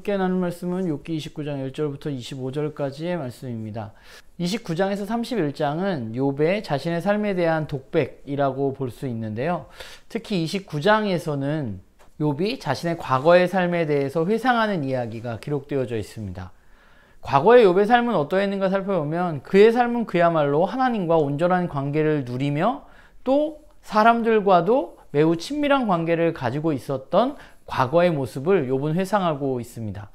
함께 나눌 말씀은 욥기 29장 1절부터 25절까지의 말씀입니다. 29장에서 31장은 욥의 자신의 삶에 대한 독백이라고 볼 수 있는데요. 특히 29장에서는 욥이 자신의 과거의 삶에 대해서 회상하는 이야기가 기록되어져 있습니다. 과거의 욥의 삶은 어떠했는가 살펴보면 그의 삶은 그야말로 하나님과 온전한 관계를 누리며 또 사람들과도 매우 친밀한 관계를 가지고 있었던 과거의 모습을 욥은 회상하고 있습니다.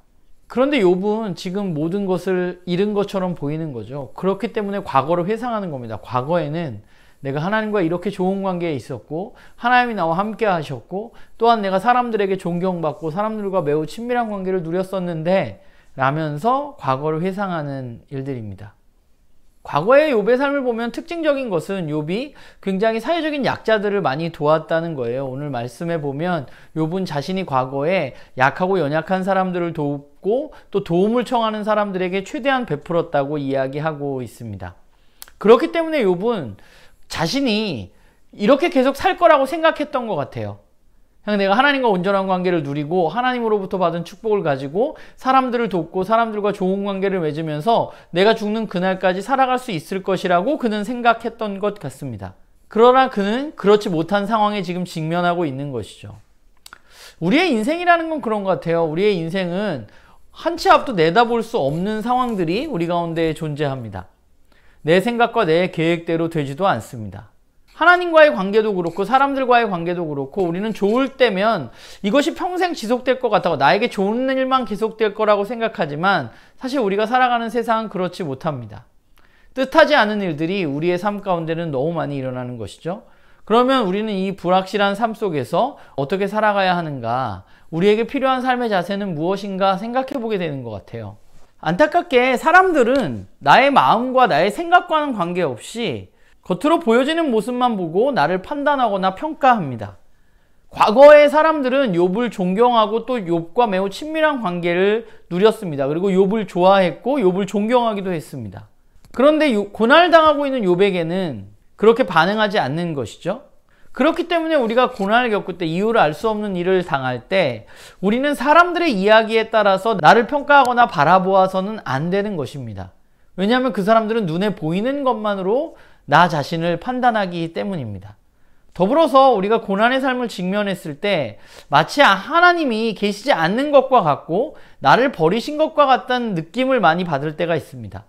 그런데 욥은 지금 모든 것을 잃은 것처럼 보이는 거죠. 그렇기 때문에 과거를 회상하는 겁니다. 과거에는 내가 하나님과 이렇게 좋은 관계에 있었고 하나님이 나와 함께 하셨고 또한 내가 사람들에게 존경받고 사람들과 매우 친밀한 관계를 누렸었는데 라면서 과거를 회상하는 일들입니다. 과거의 욥의 삶을 보면 특징적인 것은 욥이 굉장히 사회적인 약자들을 많이 도왔다는 거예요. 오늘 말씀에 보면 욥은 자신이 과거에 약하고 연약한 사람들을 돕고 또 도움을 청하는 사람들에게 최대한 베풀었다고 이야기하고 있습니다. 그렇기 때문에 욥은 자신이 이렇게 계속 살 거라고 생각했던 것 같아요. 그냥 내가 하나님과 온전한 관계를 누리고 하나님으로부터 받은 축복을 가지고 사람들을 돕고 사람들과 좋은 관계를 맺으면서 내가 죽는 그날까지 살아갈 수 있을 것이라고 그는 생각했던 것 같습니다. 그러나 그는 그렇지 못한 상황에 지금 직면하고 있는 것이죠. 우리의 인생이라는 건 그런 것 같아요. 우리의 인생은 한 치 앞도 내다볼 수 없는 상황들이 우리 가운데 존재합니다. 내 생각과 내 계획대로 되지도 않습니다. 하나님과의 관계도 그렇고 사람들과의 관계도 그렇고 우리는 좋을 때면 이것이 평생 지속될 것 같다고 나에게 좋은 일만 계속될 거라고 생각하지만 사실 우리가 살아가는 세상은 그렇지 못합니다. 뜻하지 않은 일들이 우리의 삶 가운데는 너무 많이 일어나는 것이죠. 그러면 우리는 이 불확실한 삶 속에서 어떻게 살아가야 하는가, 우리에게 필요한 삶의 자세는 무엇인가 생각해 보게 되는 것 같아요. 안타깝게 사람들은 나의 마음과 나의 생각과는 관계없이 겉으로 보여지는 모습만 보고 나를 판단하거나 평가합니다. 과거의 사람들은 욥을 존경하고 또 욥과 매우 친밀한 관계를 누렸습니다. 그리고 욥을 좋아했고 욥을 존경하기도 했습니다. 그런데 고난당하고 있는 욥에게는 그렇게 반응하지 않는 것이죠. 그렇기 때문에 우리가 고난을 겪을 때 이유를 알 수 없는 일을 당할 때 우리는 사람들의 이야기에 따라서 나를 평가하거나 바라보아서는 안 되는 것입니다. 왜냐하면 그 사람들은 눈에 보이는 것만으로 나 자신을 판단하기 때문입니다. 더불어서 우리가 고난의 삶을 직면했을 때 마치 하나님이 계시지 않는 것과 같고 나를 버리신 것과 같다는 느낌을 많이 받을 때가 있습니다.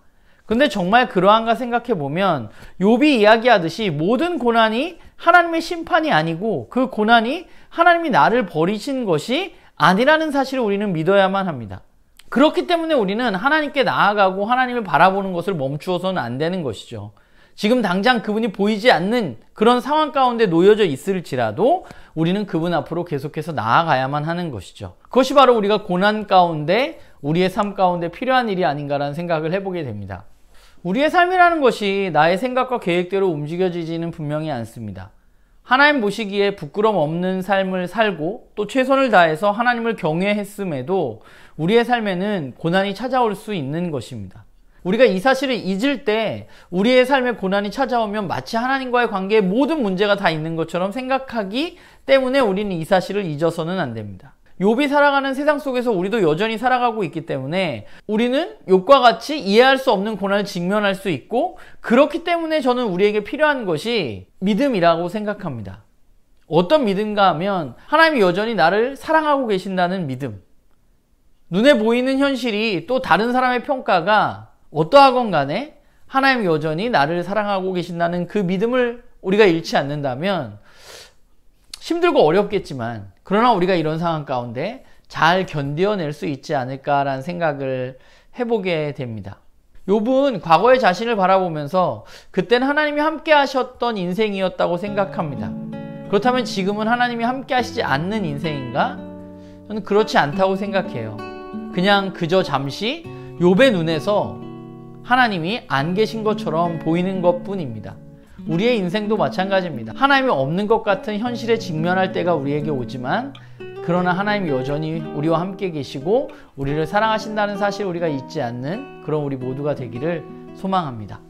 근데 정말 그러한가 생각해 보면 욥이 이야기하듯이 모든 고난이 하나님의 심판이 아니고 그 고난이 하나님이 나를 버리신 것이 아니라는 사실을 우리는 믿어야만 합니다. 그렇기 때문에 우리는 하나님께 나아가고 하나님을 바라보는 것을 멈추어서는 안 되는 것이죠. 지금 당장 그분이 보이지 않는 그런 상황 가운데 놓여져 있을지라도 우리는 그분 앞으로 계속해서 나아가야만 하는 것이죠. 그것이 바로 우리가 고난 가운데 우리의 삶 가운데 필요한 일이 아닌가라는 생각을 해보게 됩니다. 우리의 삶이라는 것이 나의 생각과 계획대로 움직여지지는 분명히 않습니다. 하나님 보시기에 부끄럼 없는 삶을 살고 또 최선을 다해서 하나님을 경외했음에도 우리의 삶에는 고난이 찾아올 수 있는 것입니다. 우리가 이 사실을 잊을 때 우리의 삶에 고난이 찾아오면 마치 하나님과의 관계에 모든 문제가 다 있는 것처럼 생각하기 때문에 우리는 이 사실을 잊어서는 안 됩니다. 욥이 살아가는 세상 속에서 우리도 여전히 살아가고 있기 때문에 우리는 욥과 같이 이해할 수 없는 고난을 직면할 수 있고 그렇기 때문에 저는 우리에게 필요한 것이 믿음이라고 생각합니다. 어떤 믿음가 하면 하나님이 여전히 나를 사랑하고 계신다는 믿음. 눈에 보이는 현실이 또 다른 사람의 평가가 어떠하건 간에 하나님이 여전히 나를 사랑하고 계신다는 그 믿음을 우리가 잃지 않는다면 힘들고 어렵겠지만 그러나 우리가 이런 상황 가운데 잘 견뎌낼 수 있지 않을까라는 생각을 해보게 됩니다. 욥은 과거의 자신을 바라보면서 그때는 하나님이 함께 하셨던 인생이었다고 생각합니다. 그렇다면 지금은 하나님이 함께 하시지 않는 인생인가? 저는 그렇지 않다고 생각해요. 그냥 그저 잠시 욥의 눈에서 하나님이 안 계신 것처럼 보이는 것뿐입니다. 우리의 인생도 마찬가지입니다. 하나님이 없는 것 같은 현실에 직면할 때가 우리에게 오지만 그러나 하나님이 여전히 우리와 함께 계시고 우리를 사랑하신다는 사실을 우리가 잊지 않는 그런 우리 모두가 되기를 소망합니다.